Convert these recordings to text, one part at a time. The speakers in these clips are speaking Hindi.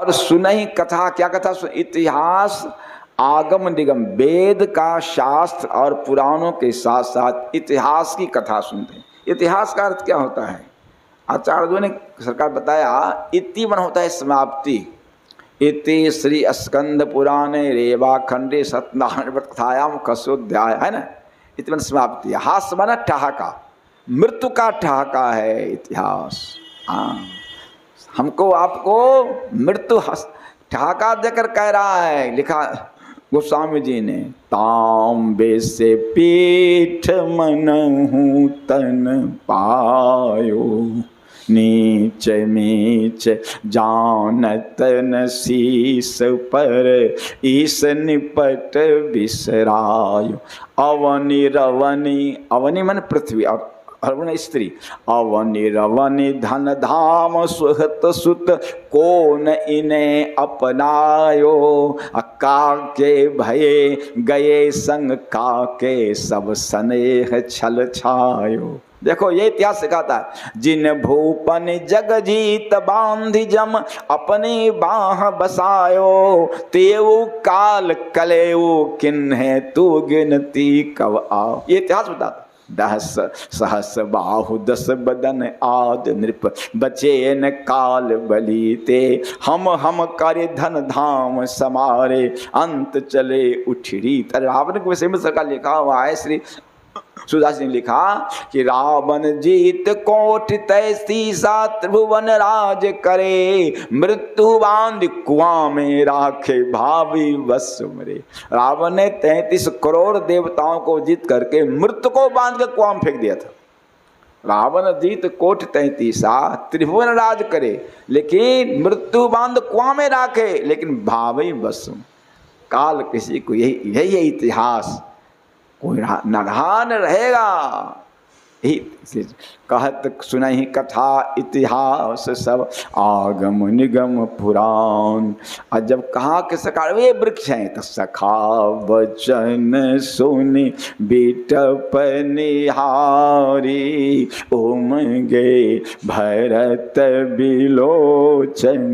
और सुनहि कथा, क्या कथा? इतिहास, आगम निगम, वेद का शास्त्र और पुराणों के साथ साथ इतिहास की कथा सुनते हैं। इतिहास का अर्थ क्या होता है? आचार्यों ने सरकार बताया, इति मन होता है समाप्ति। इति श्री स्कंद पुराणे रेवा खंडे सत्यनारायण व्रत कथायाम कशोध्याय, है ना। इति मन समाप्ति। हास माना ठहाका, मृत्यु का ठहाका है इतिहास। हाँ, हमको आपको मृत्यु ठहाका देकर कह रहा है। लिखा गोस्वामी जी ने, तांबे से पीठ मनहु तन पायो, नीच मीच जानत न शीस पर, ईस निपट बिसरायो। अवनि रवनि, अवनि मन पृथ्वी और हरवण स्त्री, अवनि रवनि धन धाम सुहत सुत, कौन इन्हें अपनायो। काके भये गए संग, काके सब स्नेह छल छायो। देखो ये इतिहास सिखाता है, जिन भूपन जग जीत बांधि जम, अपनी बाह बसायो, तेऊ काल कलेऊ किन्हे तू गिनती कव आओ। ये इतिहास बताता। दहस सहस बाहु दस बदन आद नृप, बचे न काल बली ते, हम करे धन धाम समारे, अंत चले उठरी। रावण के विषय में सरकार लिखा हुआ है, श्री सुदास ने लिखा कि रावण जीत कोट तैसी सा, त्रिभुवन राज करे, मृत्यु बांध कुआं में राखे, भावी वश मरे। रावण ने 33 करोड़ देवताओं को जीत करके मृत्यु को बांध के कुआं में फेंक दिया था। रावण जीत कोट 33, त्रिभुवन राज करे, लेकिन मृत्यु बांध कुआं में राखे, लेकिन भावी वश। काल किसी को यही है इतिहास, कोई नरहान रहेगा। यही कहत सुनहि कथा इतिहास सब, आगम निगम पुराण। और जब कहा कि सरकार वे वृक्ष हैं, तो सखा वचन सुनि बिटप निहारी, उमगे भरत बिलोचन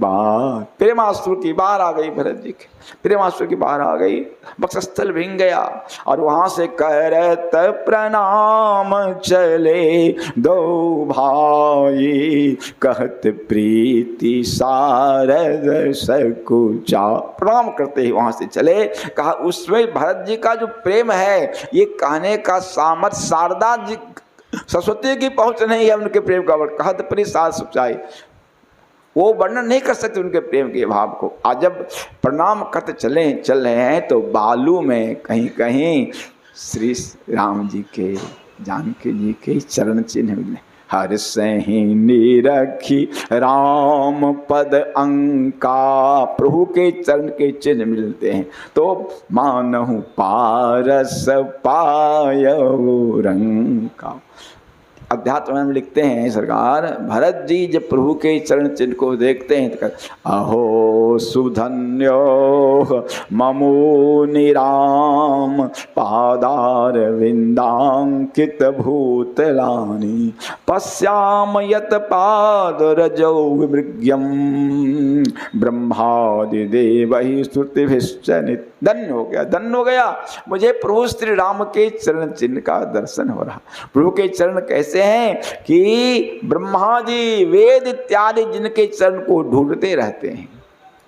बार। प्रेमास्त्र की बार आ गई भरत जी की, प्रेमास्त्र की बार आ गई, वक्षस्थल भींग गया और वहां से करत प्रणाम चले दो भाई, कहत प्रीति सारद सकुचा। प्रणाम करते ही वहां से चले। कहा उसमें भरत जी का जो प्रेम है, ये कहने का सामर्थ शारदा जी सरस्वती की पहुंच नहीं है उनके प्रेम का। कहत प्रीति सारद सकुचाई, वो वर्णन नहीं कर सकते उनके प्रेम के भाव को। आज जब प्रणाम करते चल रहे हैं, तो बालू में कहीं कहीं श्री राम जी के, जानकी जी के चरण चिन्ह मिले। हर सही निरखी राम पद अंका, प्रभु के चरण के चिन्ह मिलते हैं। तो मानहु पारस पायऊ रंका। अध्यात्म में लिखते हैं सरकार, भरत जी जब प्रभु के चरण चिन्ह को देखते हैं तो अहो सुधन्यो ममो निराम, पादार विंदांकित भूतलानी, पश्याम यत पाद रजौ विमृग्यम, ब्रह्मादि देवहि स्तुतिभिश्च नित्य। धन्य हो गया, धन्य हो गया, मुझे प्रभु श्री राम के चरण चिन्ह का दर्शन हो रहा। प्रभु के चरण कैसे हैं कि ब्रह्मा जी वेद इत्यादि जिनके चरण को ढूंढते रहते हैं,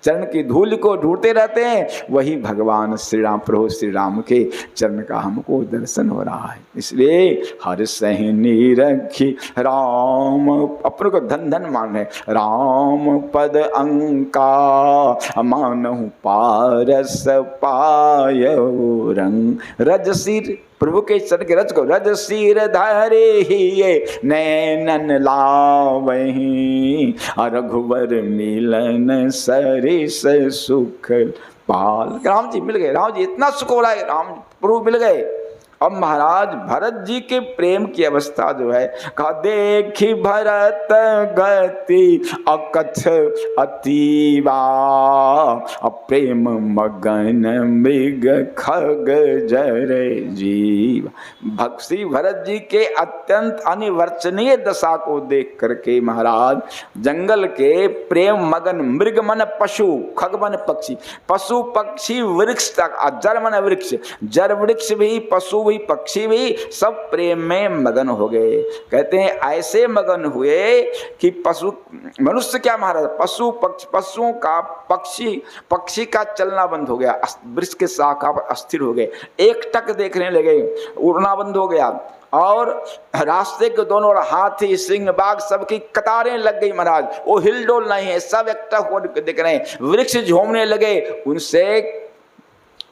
चरण की धूल को ढूंढते रहते हैं, वही भगवान श्री राम, प्रभु श्री राम के चरण का हमको दर्शन हो रहा है। इसलिए हर सही निरखी राम, अपने को धन धन मान रहे, राम पद अंका, मानहु पारस पायऊ रंग। रजसीर, प्रभु के चरण के रज को, रज सिर धरे ही ये नैनन लावहीं, रघुवर मिलन सरिस सुख पाल। राम जी मिल गए, राम जी इतना सुख हो रहा है, राम प्रभु मिल गए अब महाराज भरत जी के प्रेम की अवस्था जो है, कहा देखी भरत गति अकथ अतीवा, प्रेम मगन मृग खग जरे जीव। भक्ति भरत जी के अत्यंत अनिवर्चनीय दशा को देख करके महाराज जंगल के प्रेम मगन, मृग मन पशु, खग मन पक्षी, पशु पक्षी वृक्ष तक, जर मन वृक्ष, जर वृक्ष भी, पशु भी, पक्षी भी, सब प्रेम में मगन हो गए। कहते हैं ऐसे मगन हुए कि पशु, मनुष्य क्या महाराज, पशु पक्षी, पशुओं का, पक्षी का चलना बंद हो गया, वृक्ष के शाखा पर अस्थिर हो गए, एक टक देखने लगे, उड़ना बंद हो गया, और रास्ते के दोनों ओर हाथी, सिंह, बाघ सबकी कतारें लग गई महाराज, वो हिलडोल नहीं है, सब एकटक हो देख रहे हैं, वृक्ष झूमने लगे, उनसे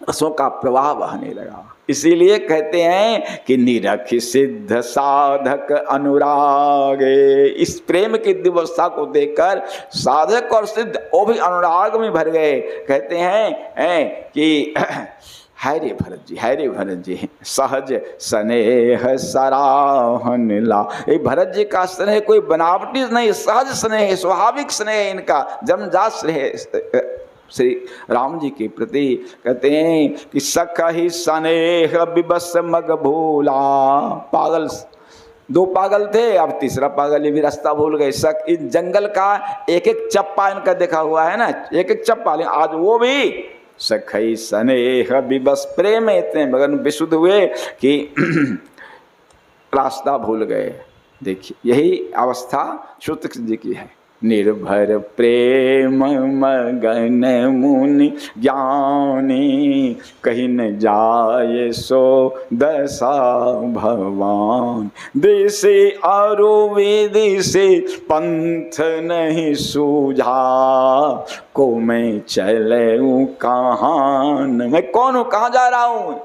रसों का प्रवाह बहने लगा। इसीलिए कहते हैं कि निरख सिद्ध साधक अनुरागे, इस प्रेम की दिव्यवस्था को देखकर साधक और सिद्ध वो भी अनुराग में भर गए। कहते हैं कि है रे भरत जी, है रे भरत जी, सहज स्नेह सराहन ला। ये भरत जी का स्नेह कोई बनावटी नहीं, सहज स्नेह, स्वाभाविक स्नेह, इनका जन्मजात स्नेह श्री राम जी के प्रति। कहते हैं कि सखहि स्नेह विबस मग भूला, पागल, दो पागल थे, अब तीसरा पागल, ये भी रास्ता भूल गए। सख, इस जंगल का एक एक चप्पा इनका देखा हुआ है ना, एक एक चप्पा, आज वो भी सखई स्नेह विबस, प्रेम में इतने मगन विशुद्ध हुए कि रास्ता भूल गए। देखिए यही अवस्था श्रुत जी की है। निर्भर प्रेम मगन मुनि ज्ञानी, कहीं न जाए सो दशा भगवान। देशे आरो वेदी से पंथ नहीं सूझा, को मैं चलूं कहाँ, मैं कौन हूँ, कहाँ जा रहा हूँ,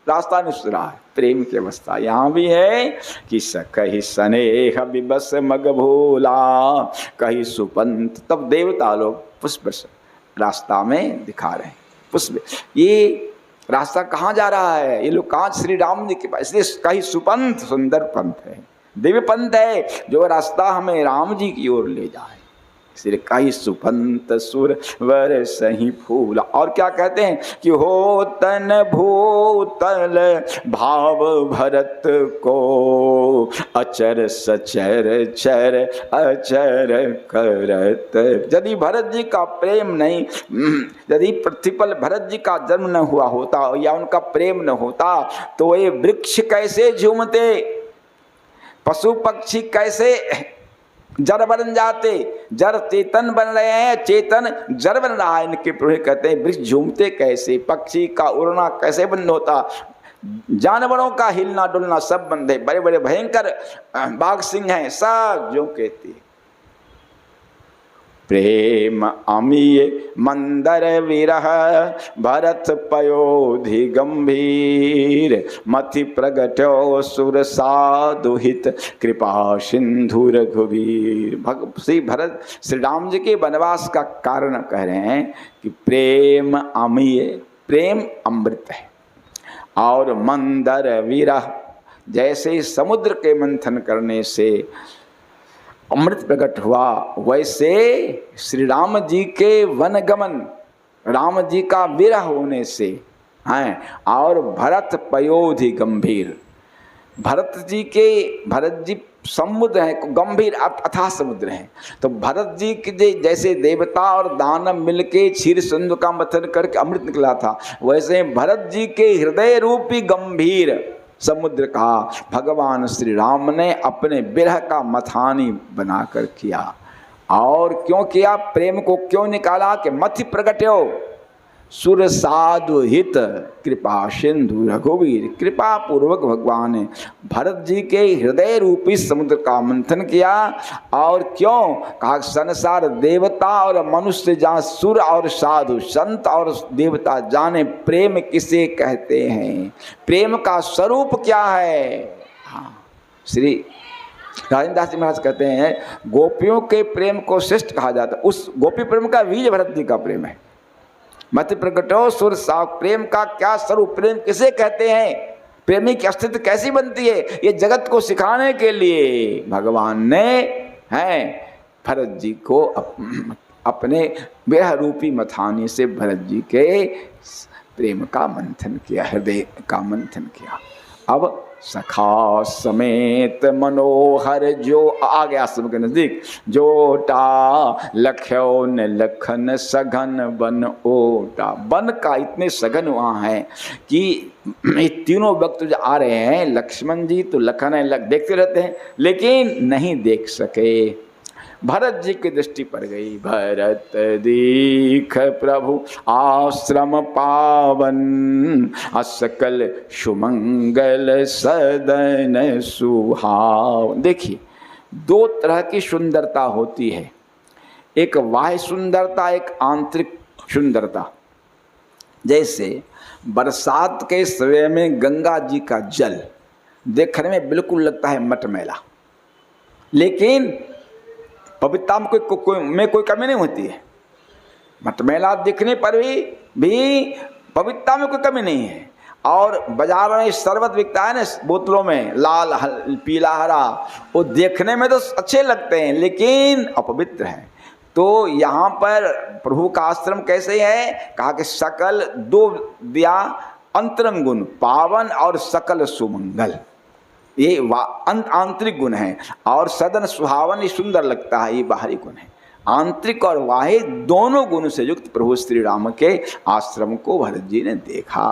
रास्ता नहीं सुध रहा है। प्रेम की अवस्था यहाँ भी है कि सखहि स्नेह विबस मग भोला, कहीं सुपंथ। तब देवता लोग पुष्प रास्ता में दिखा रहे हैं, पुष्प, ये रास्ता कहाँ जा रहा है, ये लोग कहाँ, श्री राम जी के पास। इसलिए कहीं सुपंथ, सुंदर पंथ है, दिव्य पंथ है, जो रास्ता हमें राम जी की ओर ले जाए। इसलिए कहीं सुपंथ सुर वर सही फूला। और क्या कहते हैं कि हो तन भूतल भाव भरत को, अचर सचर चर अचर करत। यदि भरत जी का प्रेम नहीं, यदि पृथ्वी पर भरत जी का जन्म न हुआ होता या उनका प्रेम न होता, तो ये वृक्ष कैसे झूमते, पशु पक्षी कैसे जड़ बन जाते। जड़ चेतन बन रहे हैं, चेतन जड़ बन रहा है इनके प्रभु। कहते हैं वृक्ष झूमते कैसे, पक्षी का उड़ना कैसे बंद होता, जानवरों का हिलना डुलना सब बंद है। बड़े बड़े भयंकर बाघ सिंह हैं, सब जो कहते प्रेम अमीय मंदर विरह, भरत पयोधि गंभीर, मति प्रगट्यो सुर साधुहित, कृपा सिंधु रघुवीर। श्री भरत, श्री राम जी के वनवास का कारण कह रहे हैं कि प्रेम अमीय, प्रेम अमृत है, और मंदर विरह, जैसे समुद्र के मंथन करने से अमृत प्रकट हुआ, वैसे श्री राम जी के वनगमन, राम जी का विरह होने से हैं। और भरत पयोधि गंभीर, भरत जी समुद्र हैं, गंभीर अथाह समुद्र हैं। तो भरत जी के जैसे देवता और दानव मिलके क्षीर सिंधु का मंथन करके अमृत निकला था, वैसे भरत जी के हृदय रूपी गंभीर समुद्र का भगवान श्री राम ने अपने विरह का मथानी बनाकर किया। और क्यों किया, प्रेम को क्यों निकाला कि मति प्रगट्यो सुर साधु हित, कृपा सिंधु रघुवीर। कृपा पूर्वक भगवान ने भरत जी के हृदय रूपी समुद्र का मंथन किया। और क्यों कहा, संसार देवता और मनुष्य जहाँ सुर और साधु, संत और देवता जाने प्रेम किसे कहते हैं, प्रेम का स्वरूप क्या है। हाँ, श्री राजेंद्र दास जी महाराज कहते हैं गोपियों के प्रेम को श्रेष्ठ कहा जाता है। उस गोपी प्रेम का बीज भरत जी का प्रेम है। मत प्रगटो सुर साफ, प्रेम का क्या स्वरूप, प्रेम किसे कहते हैं, प्रेमी की अस्तित्व कैसी बनती है, ये जगत को सिखाने के लिए भगवान ने हैं भरत जी को अपने विरह रूपी मथाने से भरत जी के प्रेम का मंथन किया, हृदय का मंथन किया। अब सखा समेत मनोहर जो आ गया आश्रम के नजदीक, जोटा लख्यो न लखन सघन बन ओटा। वन का इतने सघन वहाँ है कि ये तीनों वक्त जो आ रहे हैं, लक्ष्मण जी तो लखन है, देखते रहते हैं लेकिन नहीं देख सके। भरत जी की दृष्टि पड़ गई। भरत दीख प्रभु आश्रम पावन, असकल सुमंगल सदन सुहाव। देखिए, दो तरह की सुंदरता होती है, एक बाह्य सुंदरता, एक आंतरिक सुंदरता। जैसे बरसात के समय में गंगा जी का जल देखने में बिल्कुल लगता है मटमैला, लेकिन पवित्रता में कोई कमी नहीं होती है। मटमैला दिखने पर भी पवित्रता में कोई कमी नहीं है। और बाजार में शरबत बिकता है ना बोतलों में, लाल पीला हरा, वो देखने में तो अच्छे लगते हैं लेकिन अपवित्र हैं। तो यहाँ पर प्रभु का आश्रम कैसे है, कहा कि सकल दो दिया अंतरंग गुण, पावन और सकल सुमंगल, ये आंतरिक गुण है। और सदन सुहावन, ये सुंदर लगता है, ये बाहरी गुण है। आंतरिक और बाह्य दोनों गुण से युक्त प्रभु श्री राम के आश्रम को भरत जी ने देखा।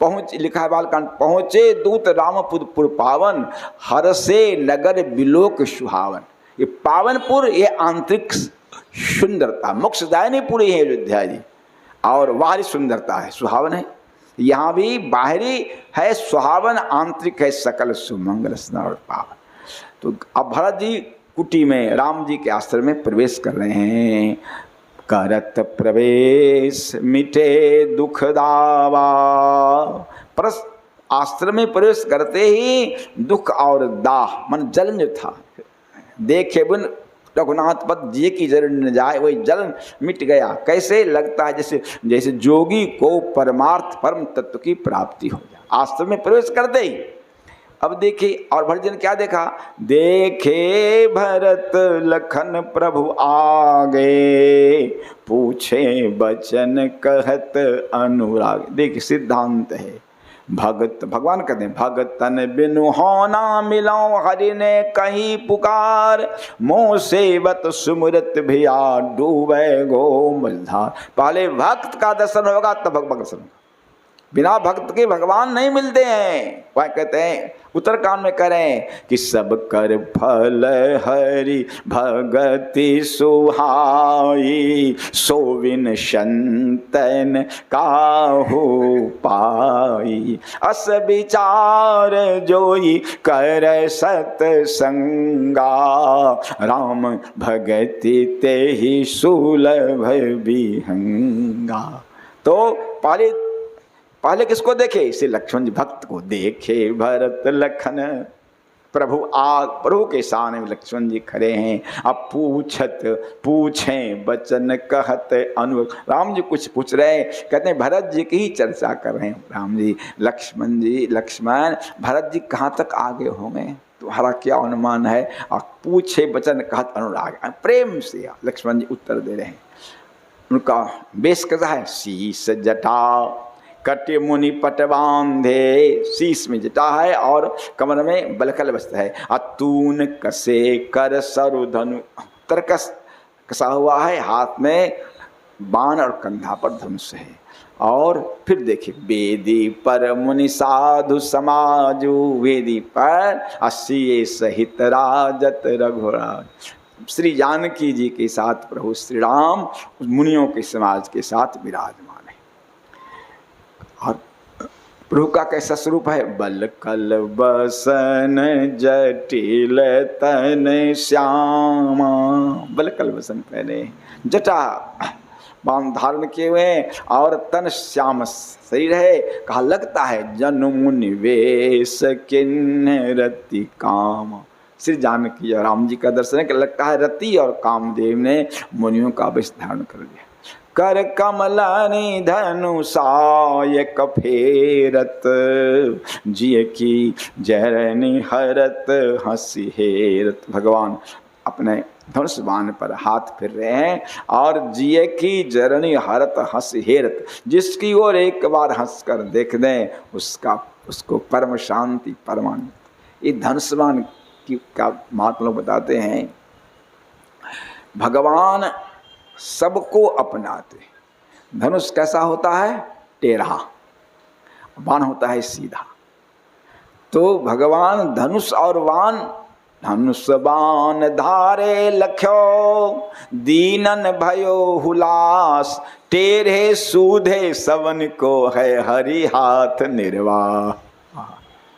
पहुँच, लिखा है बालकांड, पहुँचे दूत रामपुर पावन, हरसे नगर बिलोक सुहावन। ये पावनपुर, ये आंतरिक सुंदरता, मोक्षदायिनी पुरी है अयोध्या जी, और बाहरी सुंदरता है, सुहावन है। यहाँ भी बाहरी है सुहावन, आंतरिक है सकल सुमंगल स्नान पावन। तो अब भरत जी कुटी में राम जी के आश्रम में प्रवेश कर रहे हैं। करत प्रवेश मिटे दुख दावा, पर आश्रम में प्रवेश करते ही दुख और दाह मन जलन जो था, देखे बिन रघुनाथ पद जी की जलन न जाए, वही जलन मिट गया। कैसे लगता है जैसे जैसे जोगी को परमार्थ परम तत्व की प्राप्ति हो जाए आश्रम में प्रवेश करते ही। अब देखिए, और भरत जी ने क्या देखा, देखे भरत लखन प्रभु आगे, पूछे बचन कहत अनुराग। देखिए सिद्धांत है, भगत भगवान कहते हैं, भगतन बिनु होना मिलो, हरि ने कहीं पुकार, मोह सेवत सुमरत भिया, डूबे गो मझधार। पहले भक्त का दर्शन होगा तब भगवान दर्शन होगा, बिना भक्त के भगवान नहीं मिलते हैं। वह कहते हैं उत्तरकांड में करें कि सब कर फल हरि भगति सुहाई, सोविन संतन काहू पाई, अस विचार जोई कर सतसंगा, राम भगति ते ही सुलभ विहंगा। तो पहले किसको देखे, इसे लक्ष्मण जी भक्त को देखे। भरत लखन प्रभु के सामने में लक्ष्मण जी खड़े हैं। अब पूछें बचन कहत अनु, राम जी कुछ पूछ रहे हैं, कहते हैं भरत जी की ही चर्चा कर रहे हैं। राम जी लक्ष्मण भरत जी कहाँ तक आगे होंगे, तुम्हारा क्या अनुमान है। और पूछे बचन कहत अनुराग, प्रेम से लक्ष्मण जी उत्तर दे रहे हैं। उनका वेश कैसा है, शीस जटा कटे मुनि पट बांधे, शीश में जटा है और कमर में बलकल वस्त्र है। अतून कसे कर सरुधनु, तरकस कसा हुआ है, हाथ में बाण और कंधा पर धनुष है। और फिर देखिए, वेदी पर मुनि साधु समाजु, वेदी पर असिये सहित राजत रघुराज। श्री जानकी जी के साथ प्रभु श्री राम मुनियों के समाज के साथ विराजमान। और प्रभु का कैसा स्वरूप है, बल कल बसन जटिल तन श्यामा। बल कल बसन पहने, जटा बाण धारण किए हुए और तन श्याम शरीर है। कहा लगता है जनु मुनि वेश किन्नरति काम, श्री जानकी और राम जी का दर्शन है कि लगता है रति और कामदेव ने मुनियों का वेश धारण कर लिया। कर कमलनि धनुषाय कफेरत, जिय की जरनि हरत हंसी हेरत। भगवान अपने धनुष बाण पर हाथ फिर रहे हैं और जिय की जरनी हरत हंस हेरत, जिसकी ओर एक बार हंस कर देख दें उसको परम शांति परमानंद। ये धनुष बाण की का महात्मा लोग बताते हैं, भगवान सबको अपनाते। धनुष कैसा होता है? टेढ़ा, बाण होता है सीधा। तो भगवान धनुष और बाण, धनुष बाण धारे लख्यो दीनन भयो हुलास, टेढ़े सूधे सवन को है हरि हाथ निर्वाह।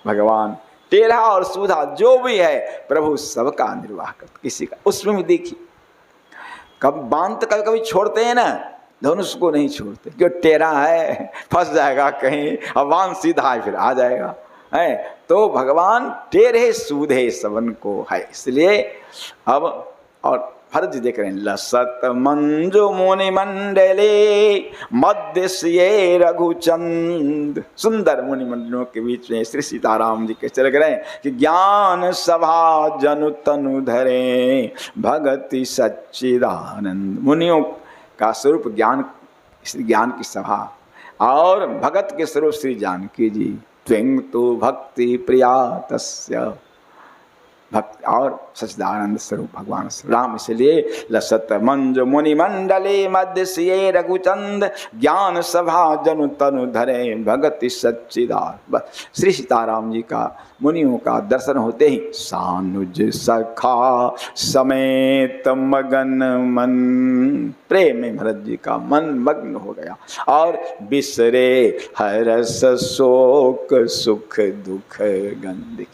भगवान टेढ़ा और सूधा जो भी है प्रभु सबका निर्वाह करते, किसी का। उसमें भी देखिए कब बाण तो कभी कभी छोड़ते हैं ना, धनुष को नहीं छोड़ते क्यों? टेढ़ा है, फंस जाएगा कहीं, अब बाण सीधा है फिर आ जाएगा है। तो भगवान टेढ़े सूधे सवन को है, इसलिए अब और फर्ज देख रहे हैं। लसत मंजु मुनि मंडले मध्य ये रघुचंद, सुंदर मुनि मंडलों के बीच में श्री सीताराम जी के चल गए कि ज्ञान सभा जनु तनु धरे भगति सच्चिदानंद। मुनियों का स्वरूप ज्ञान, श्री ज्ञान की सभा और भगत के स्वरूप श्री जानकी जी। त्वं तो भक्ति प्रिया तस्य, भक्त और सच्चिदानंद स्वरूप भगवान श्री राम। इसलिए लसत मंज मुनि मंडले मध्य सिए रघुचंद, ज्ञान सभा जनु तनु धरे भगति सच्चिदानंद। बस श्री सीताराम जी का मुनियों का दर्शन होते ही सानुज सखा समेत मगन मन, प्रेम में भरत जी का मन मग्न हो गया और बिसरे हरस शोक सुख दुख गंध।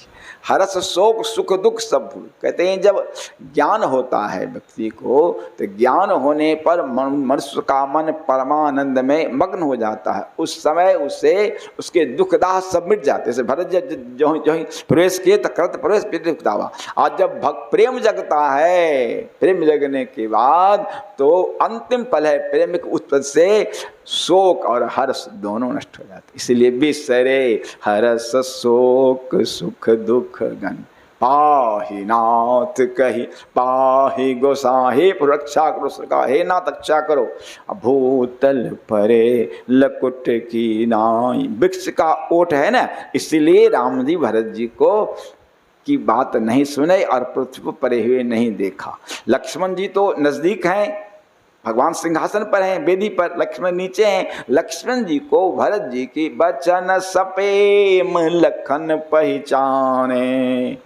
हरस शोक सुख दुख सब भूल। कहते हैं जब ज्ञान होता है व्यक्ति को, तो ज्ञान होने पर मनुष्य का मन परमानंद में मग्न हो जाता है। उस समय उसे उसके दुखदाह सब मिट जाते। जैसे भरत जो ही प्रवेश किए तो करत प्रवेश पितृदावा। आज जब प्रेम जगता है, प्रेम जगने के बाद तो अंतिम पल है प्रेम के उत्पत्ति से शोक और हर्ष दोनों नष्ट हो जाते। इसलिए बिसरे हर्ष शोक सुख दुख गन, पाहि नाथ कही पाहि गोसाहि, रक्षा करो सरकार, हे नाथ रक्षा करो। भूतल परे लकुट की नाई, वृक्ष का ओट है ना, इसीलिए राम जी भरत जी को की बात नहीं सुने और पृथ्वी पर परे हुए नहीं देखा। लक्ष्मण जी तो नजदीक हैं, भगवान सिंहासन पर हैं, वेदी पर, लक्ष्मण नीचे हैं। लक्ष्मण जी को भरत जी की बचन सपेम लखन पहचाने।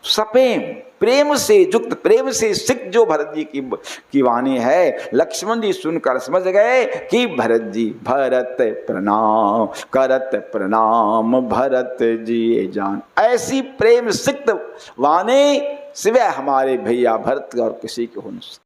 सपेम प्रेम से युक्त, प्रेम से सिक्त जो भरत जी की वाणी है, लक्ष्मण जी सुनकर समझ गए कि भरत जी भरत प्रणाम करत प्रणाम भरत जी जान। ऐसी प्रेम सिक्त वाणी सिवाय हमारे भैया भरत और किसी के हो नहीं।